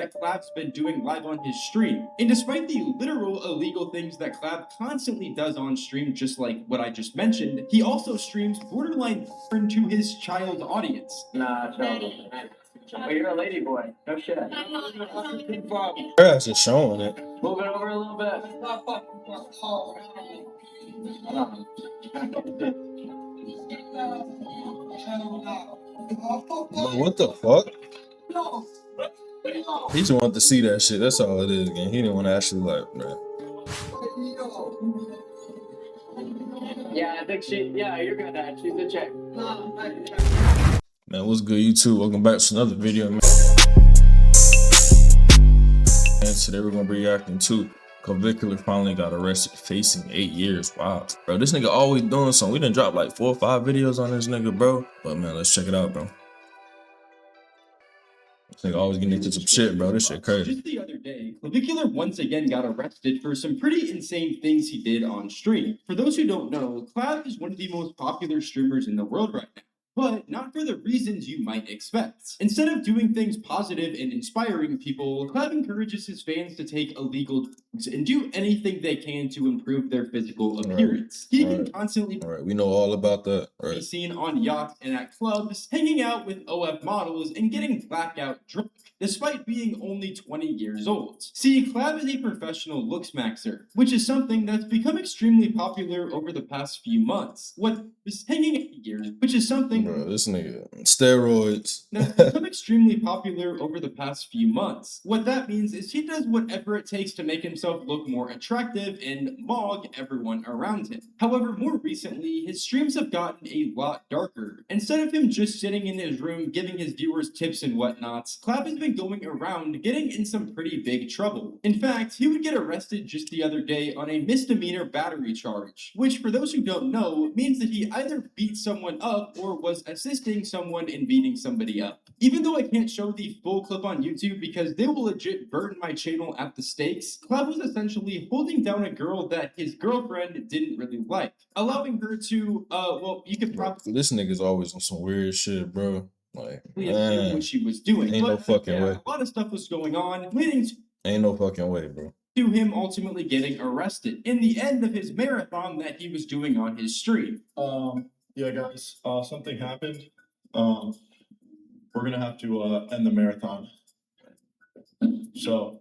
that Clav's been doing live on his stream. And despite the literal illegal things that Clav constantly does on stream, just like what I just mentioned, he also streams borderline porn to his child audience. Nah, child. But you're a lady boy. No shit. Her ass is showing it. Move it over a little bit. What the fuck? He just wanted to see that shit. That's all it is, gang. He didn't want to actually like, man. Yeah, I think yeah, you're good at it. She's a chick. Man, what's good, YouTube? Welcome back to another video, man. And today we're gonna be reacting to Clavicular finally got arrested, facing 8 years. Wow, bro, this nigga always doing something. We done dropped like 4 or 5 videos on this nigga, bro. But man, let's check it out, bro. This nigga always getting into some shit, bro. This shit crazy. Just the other day, Clavicular once again got arrested for some pretty insane things he did on stream. For those who don't know, Clav is one of the most popular streamers in the world right now. But not for the reasons you might expect. Instead of doing things positive and inspiring people, Clav encourages his fans to take illegal drugs and do anything they can to improve their physical appearance. He can constantly we know all about that. be seen on yachts and at clubs, hanging out with OF models and getting blackout drunk, despite being only 20 years old. See, Clav is a professional looks maxer, which is something that's become extremely popular over the past few months. What is hanging out years, which is something Bro, this nigga steroids. that's become extremely popular over the past few months. What that means is he does whatever it takes to make himself look more attractive and mog everyone around him. However, more recently, his streams have gotten a lot darker. Instead of him just sitting in his room giving his viewers tips and whatnot, Clav has been going around getting in some pretty big trouble. In fact, he would get arrested just the other day on a misdemeanor battery charge, which for those who don't know, means that he either beat someone up or was assisting someone in beating somebody up. Even though I can't show the full clip on YouTube because they will legit burn my channel at the stakes, Clav was essentially holding down a girl that his girlfriend didn't really like, allowing her to, well, you could probably... This nigga's always on some weird shit, bro. Like, what she was doing. Ain't no fucking way. A lot of stuff was going on, leading Ain't no fucking way, bro. to him ultimately getting arrested in the end of his marathon that he was doing on his stream. Yeah, guys, something happened. We're gonna have to end the marathon. So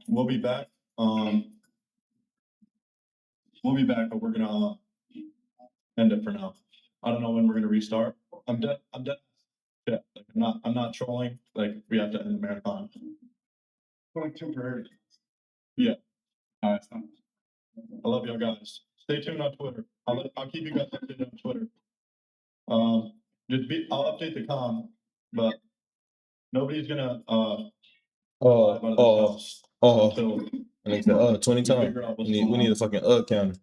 we'll be back. We'll be back, but we're gonna end it for now. I don't know when we're gonna restart. I'm dead. Yeah, like, I'm not trolling. Like, we have to end the marathon. Like temporary. Yeah. All right. I love y'all guys. Stay tuned on Twitter. I'll keep you guys updated on Twitter. I'll update the com, but nobody's gonna I need to 20 times. We need a fucking counter.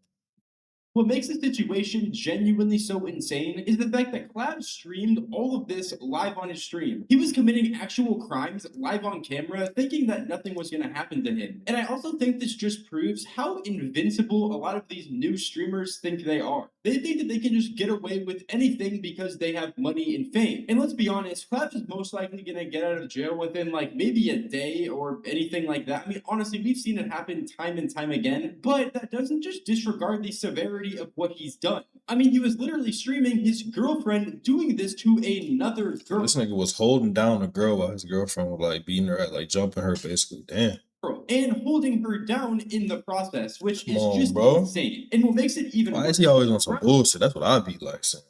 What makes the situation genuinely so insane is the fact that Clav streamed all of this live on his stream. He was committing actual crimes live on camera, thinking that nothing was going to happen to him. And I also think this just proves how invincible a lot of these new streamers think they are. They think that they can just get away with anything because they have money and fame. And let's be honest, Clav is most likely going to get out of jail within like maybe a day or anything like that. I mean, honestly, we've seen it happen time and time again, but that doesn't just disregard the severity of what he's done. I mean, he was literally streaming his girlfriend doing this to another girl. This nigga was holding down a girl while his girlfriend was like beating her at, like jumping her basically. Damn. And holding her down in the process, which is just insane. And what makes it even worse, why is he always on some bullshit? That's what I'd be like saying.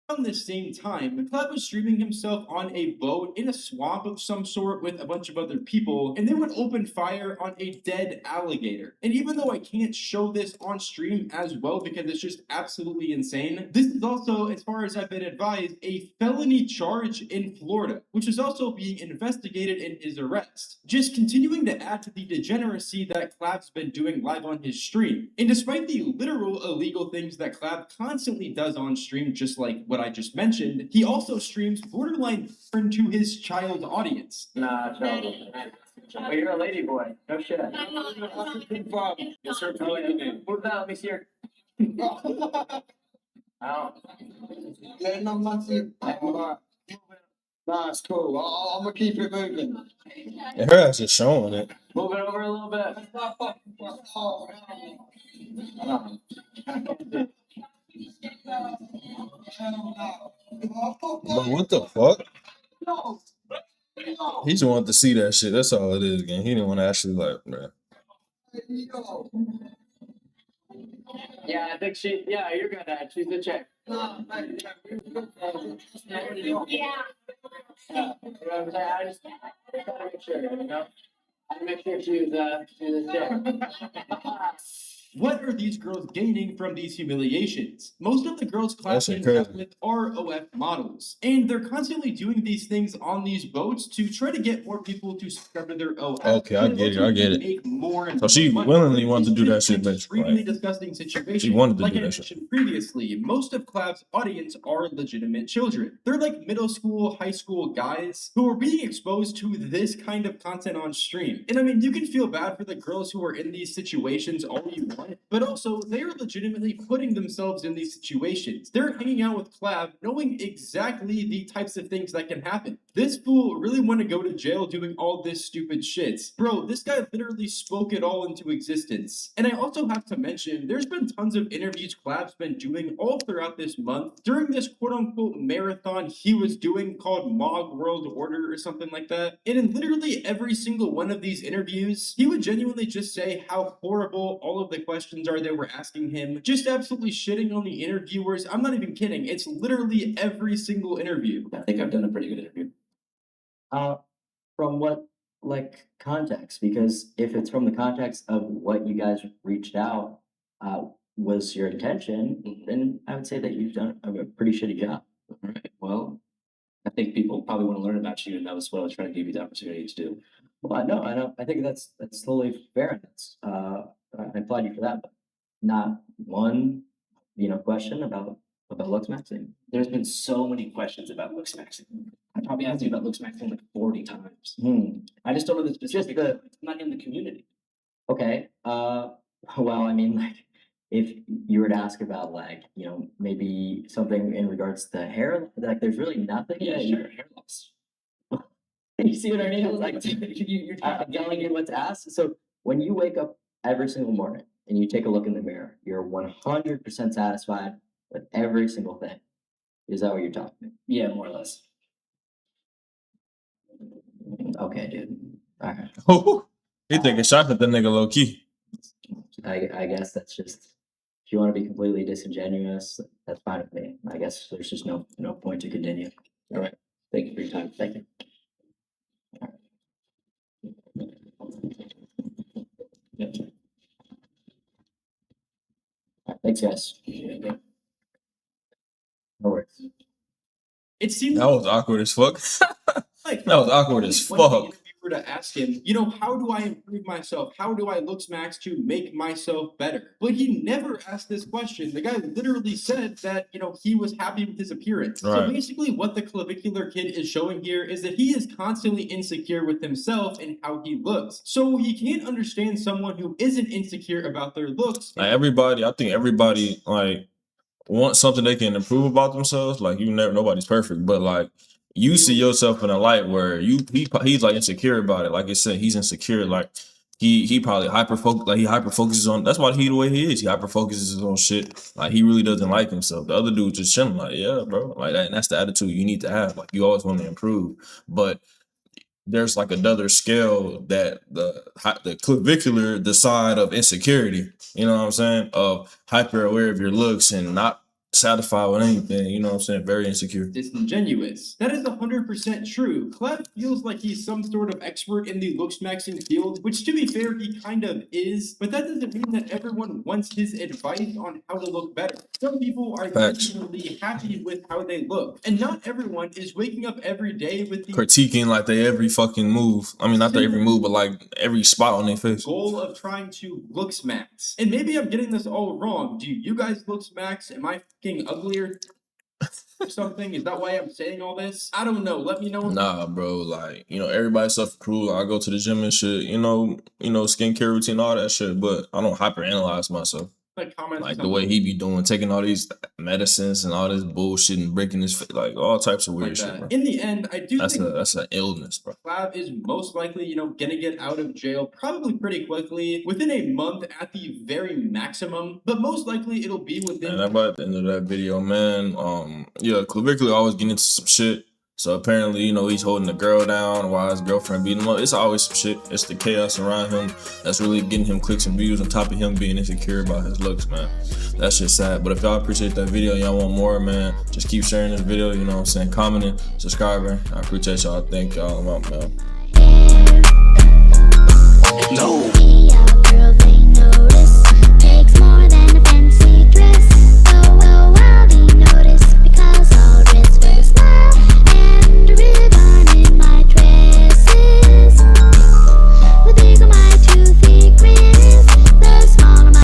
Around the same time, Clav was streaming himself on a boat in a swamp of some sort with a bunch of other people, and they would open fire on a dead alligator. And even though I can't show this on stream as well because it's just absolutely insane, this is also, as far as I've been advised, a felony charge in Florida, which is also being investigated in his arrest. Just continuing to add to the degeneracy that Clav's been doing live on his stream. And despite the literal illegal things that Clav constantly does on stream, just like what I just mentioned, he also streams borderline porn to his child audience. Nah, child. But you're a lady boy. No shit. Yes, sir. Move that. Let me see your. Nah, it's cool. I'm gonna keep it moving. And her ass is showing it. Move it over a little bit. But what the fuck? He just wanted to see that shit. That's all it is, again. He didn't want to actually like, man. Yeah, I think yeah, you're good at it. She's a chick. Yeah. I just gotta make sure, you know? I make sure she's a chick. What are these girls gaining from these humiliations? Most of the girls That's clapping up crazy. with are OF models, and they're constantly doing these things on these boats to try to get more people to subscribe to their OF. Okay, I and get it. also I get it. make more and So she more money. willingly wanted to do that It's shit, an bitch. extremely Like, disgusting situation. she wanted to like do I that shit. mentioned previously, most of Clav's audience are legitimate children. They're like middle school, high school guys who are being exposed to this kind of content on stream. And I mean, you can feel bad for the girls who are in these situations all you want, but also they are legitimately putting themselves in these situations. They're hanging out with Clav knowing exactly the types of things that can happen. This fool really want to go to jail doing all this stupid shit. Bro, this guy literally spoke it all into existence. And I also have to mention, there's been tons of interviews Clav's been doing all throughout this month during this quote-unquote marathon he was doing called Mog World Order or something like that. And in literally every single one of these interviews, he would genuinely just say how horrible all of the questions are they were asking him, just absolutely shitting on the interviewers. I'm not even kidding. It's literally every single interview. I think I've done a pretty good interview. From what context? Because if it's from the context of what you guys reached out, was your intention, then I would say that you've done a pretty shitty job. All right. Well, I think people probably want to learn about you, and that was what I was trying to give you the opportunity to do. Well, no, I know. I think that's totally fair. And that's I applaud you for that. But not one, question about looks maxing. There's been so many questions about looks maxing. I probably asked you about looks maxing like 40 times. I just don't know the specifics. I'm not in the community. Okay. Well, I mean, if you were to ask about maybe something in regards to hair, there's really nothing. Yeah, that sure. Hair loss. You see what I mean? It's like I'm telling you what to ask. So when you wake up every single morning and you take a look in the mirror, you're 100% satisfied with every single thing. Is that what you're talking about? Yeah, more or less. Okay, dude. All right. Oh, he taking shots at the nigga low key. I guess that's just if you want to be completely disingenuous, that's fine with me. I guess there's just no point to continue. All right. Thank you for your time. Thank you. Yeah. Thanks, guys. No worries. It seemed That was awkward as fuck. like That was awkward as when the fuck. interviewer to ask him, how do I improve myself? How do I looks max to make myself better? But he never asked this question. The guy literally said that, he was happy with his appearance. So Right. basically what the clavicular kid is showing here is that he is constantly insecure with himself and how he looks. So he can't understand someone who isn't insecure about their looks. Like I think everybody wants something they can improve about themselves. Like nobody's perfect, but like you see yourself in a light where he's like insecure about it. Like I said, he's insecure. Like he probably hyper focuses on. That's why he the way he is. He hyper focuses on shit. Like he really doesn't like himself. The other dude just chilling. Like yeah, bro. Like that. And that's the attitude you need to have. Like you always want to improve, but there's like another scale that the clavicular, the side of insecurity, you know what I'm saying, of hyper aware of your looks and not satisfied with anything, you know what I'm saying, very insecure. Disingenuous. That is 100% true. Clef feels like he's some sort of expert in the looks maxing field, which to be fair, he kind of is, but that doesn't mean that everyone wants his advice on how to look better. Some people are genuinely happy with how they look, and not everyone is waking up every day with the critiquing like they every fucking move. I mean, not their every move, but like every spot on their face. Goal of trying to looks max. And maybe I'm getting this all wrong. Do you guys looks max? Am I fucking uglier? Something? Is that why I'm saying all this? I don't know. Let me know. Nah, bro. Like, everybody suffer cruel. I go to the gym and shit, skincare routine, all that shit, but I don't hyper analyze myself. like comments. or Like the something way he be doing, taking all these medicines and all this bullshit and breaking his face, like all types of like weird shit, that. bro. In the end, I do think That's an illness, bro. Clav is most likely, gonna get out of jail probably pretty quickly, within a month at the very maximum, but most likely it'll be within. And about the end of that video, man. Yeah, Clavicular always getting into some shit. So apparently, he's holding the girl down while his girlfriend beating him up. It's always some shit. It's the chaos around him that's really getting him clicks and views on top of him being insecure about his looks, man. That's just sad. But if y'all appreciate that video and y'all want more, man, just keep sharing this video, you know what I'm saying? Commenting, subscribing. I appreciate y'all. Thank y'all. I'm out, man. No.